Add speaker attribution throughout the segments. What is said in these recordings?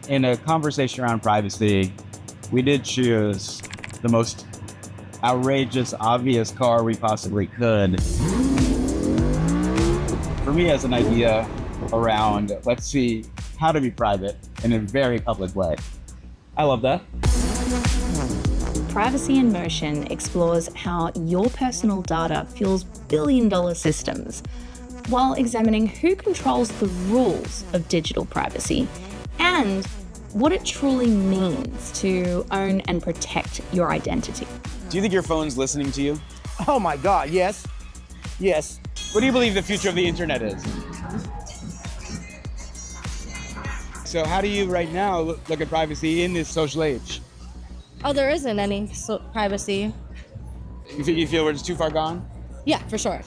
Speaker 1: in a conversation around privacy, we did choose the most outrageous, obvious car we possibly could. For me, as an idea around, let's see how to be private in a very public way.
Speaker 2: I love that.
Speaker 3: Privacy in Motion explores how your personal data fuels billion-dollar systems, while examining who controls the rules of digital privacy and what it truly means to own and protect your identity.
Speaker 4: Do you think your phone's listening to you?
Speaker 5: Oh my God, yes. Yes.
Speaker 4: What do you believe the future of the internet is? So how do you right now look at privacy in this social age?
Speaker 6: Oh, there isn't any privacy.
Speaker 4: You feel we're just too far gone?
Speaker 6: Yeah, for sure.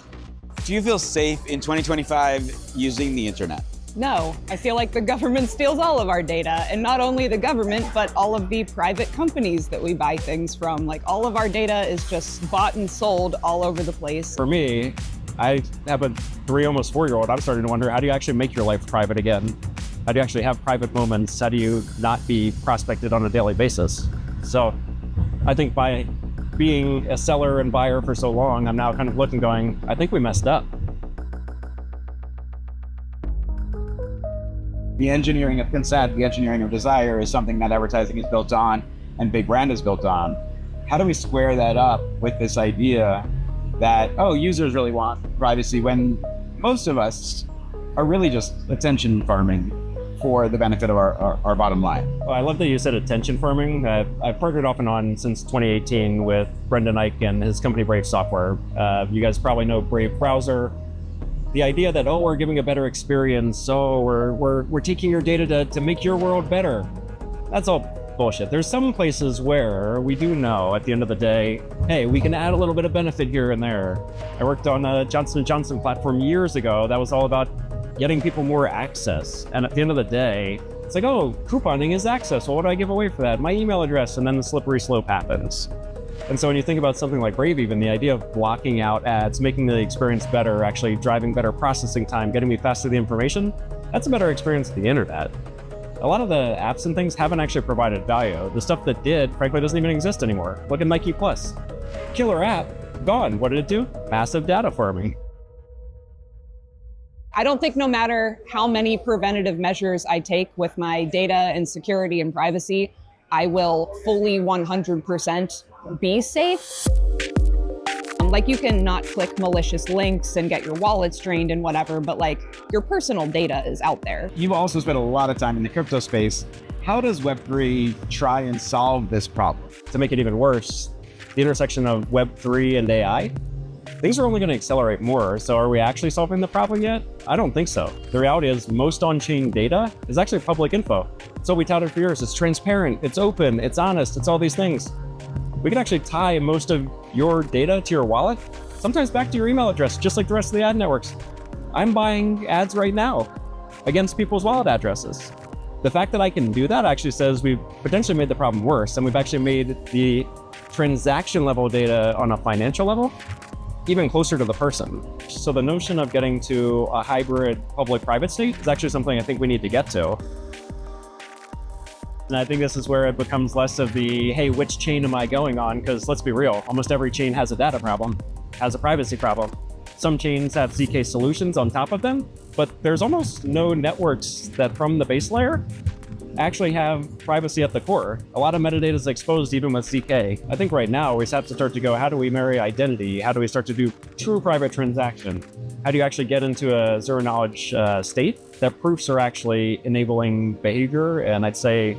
Speaker 4: Do you feel safe in 2025 using the internet?
Speaker 7: No, I feel like the government steals all of our data, and not only the government, but all of the private companies that we buy things from. Like, all of our data is just bought and sold all over the place.
Speaker 2: For me, I have a 3, almost 4-year-old. I'm starting to wonder, how do you actually make your life private again? How do you actually have private moments? How do you not be prospected on a daily basis? So I think by being a seller and buyer for so long, I'm now kind of looking going, I think we messed up.
Speaker 1: The engineering of consent, the engineering of desire is something that advertising is built on and big brand is built on. How do we square that up with this idea that, oh, users really want privacy when most of us are really just attention farming for the benefit of our bottom line?
Speaker 2: Well, I love that you said attention farming. I've partnered off and on since 2018 with Brendan Ike and his company Brave Software. You guys probably know Brave Browser. The idea that, oh, we're giving a better experience, so we're taking your data to make your world better. That's all bullshit. There's some places where we do know at the end of the day, hey, we can add a little bit of benefit here and there. I worked on a Johnson & Johnson platform years ago that was all about getting people more access. And at the end of the day, it's like, oh, couponing is access. Well, what do I give away for that? My email address, and then the slippery slope happens. And so when you think about something like Brave, even the idea of blocking out ads, making the experience better, actually driving better processing time, getting me faster the information, that's a better experience than the internet. A lot of the apps and things haven't actually provided value. The stuff that did, frankly, doesn't even exist anymore. Look at Nike Plus. Killer app, gone. What did it do? Massive data farming.
Speaker 7: I don't think no matter how many preventative measures I take with my data and security and privacy, I will fully 100% be safe. Like, you can not click malicious links and get your wallets drained and whatever, but like, your personal data is out there.
Speaker 1: You've also spent a lot of time in the crypto space. How does Web3 try and solve this problem?
Speaker 2: To make it even worse, the intersection of Web3 and AI, things are only going to accelerate more. So are we actually solving the problem yet? I don't think so. The reality is most on-chain data is actually public info. So we touted for years, it's transparent, it's open, it's honest, it's all these things. We can actually tie most of your data to your wallet, sometimes back to your email address, just like the rest of the ad networks. I'm buying ads right now against people's wallet addresses. The fact that I can do that actually says we've potentially made the problem worse, and we've actually made the transaction level data on a financial level even closer to the person. So the notion of getting to a hybrid public-private state is actually something I think we need to get to. And I think this is where it becomes less of the, hey, which chain am I going on? Because let's be real, almost every chain has a data problem, has a privacy problem. Some chains have ZK solutions on top of them, but there's almost no networks that from the base layer actually have privacy at the core. A lot of metadata is exposed even with ZK. I think right now we have to start to go, how do we marry identity? How do we start to do true private transaction? How do you actually get into a zero knowledge state that proofs are actually enabling behavior? And I'd say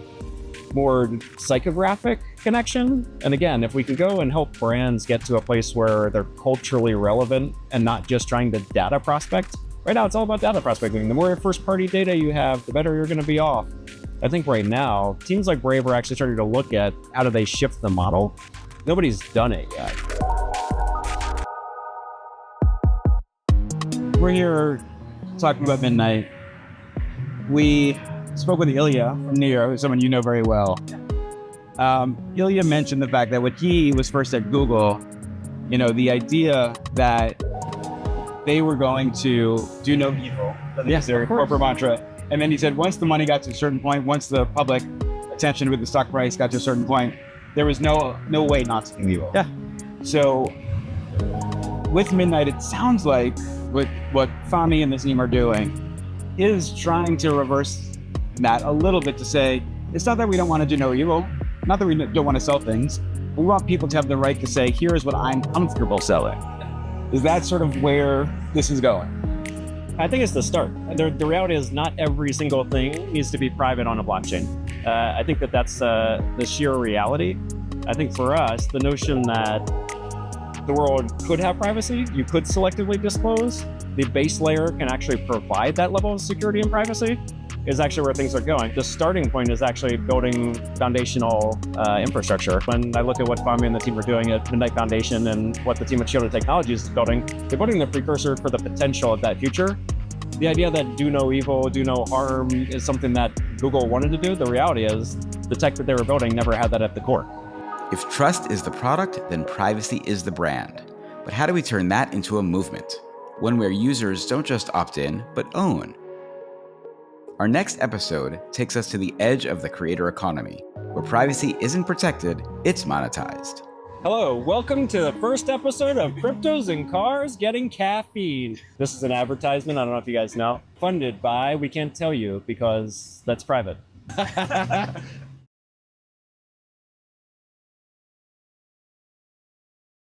Speaker 2: more psychographic connection. And again, if we can go and help brands get to a place where they're culturally relevant and not just trying to data prospect. Right now, it's all about data prospecting. The more first party data you have, the better you're going to be off. I think right now, teams like Brave are actually starting to look at how do they shift the model. Nobody's done it yet.
Speaker 1: We're here talking about Midnight. We spoke with Ilya from Neo, someone you know very well. Ilya mentioned the fact that when he was first at Google, you know, the idea that they were going to do no evil, that's their corporate mantra, And then he said, once the money got to a certain point, once the public attention with the stock price got to a certain point, there was no way not to be evil.
Speaker 2: Yeah.
Speaker 1: So with Midnight, it sounds like what Fahmy and the team are doing is trying to reverse that a little bit to say, it's not that we don't want to do no evil, not that we don't want to sell things. We want people to have the right to say, here's what I'm comfortable selling. Is that sort of where this is going?
Speaker 2: I think it's the start. The reality is not every single thing needs to be private on a blockchain. I think that's the sheer reality. I think for us, the notion that the world could have privacy, you could selectively disclose, the base layer can actually provide that level of security and privacy, is actually where things are going. The starting point is actually building foundational infrastructure. When I look at what Fahmy and the team are doing at Midnight Foundation and what the team at Shielded Technologies is building, they're building the precursor for the potential of that future. The idea that do no evil, do no harm is something that Google wanted to do. The reality is the tech that they were building never had that at the core.
Speaker 8: If trust is the product, then privacy is the brand. But how do we turn that into a movement? One where users don't just opt in, but own. Our next episode takes us to the edge of the creator economy, where privacy isn't protected, it's monetized.
Speaker 2: Hello, welcome to the first episode of Cryptos and Cars Getting Caffeine. This is an advertisement, I don't know if you guys know, funded by, we can't tell you because that's private.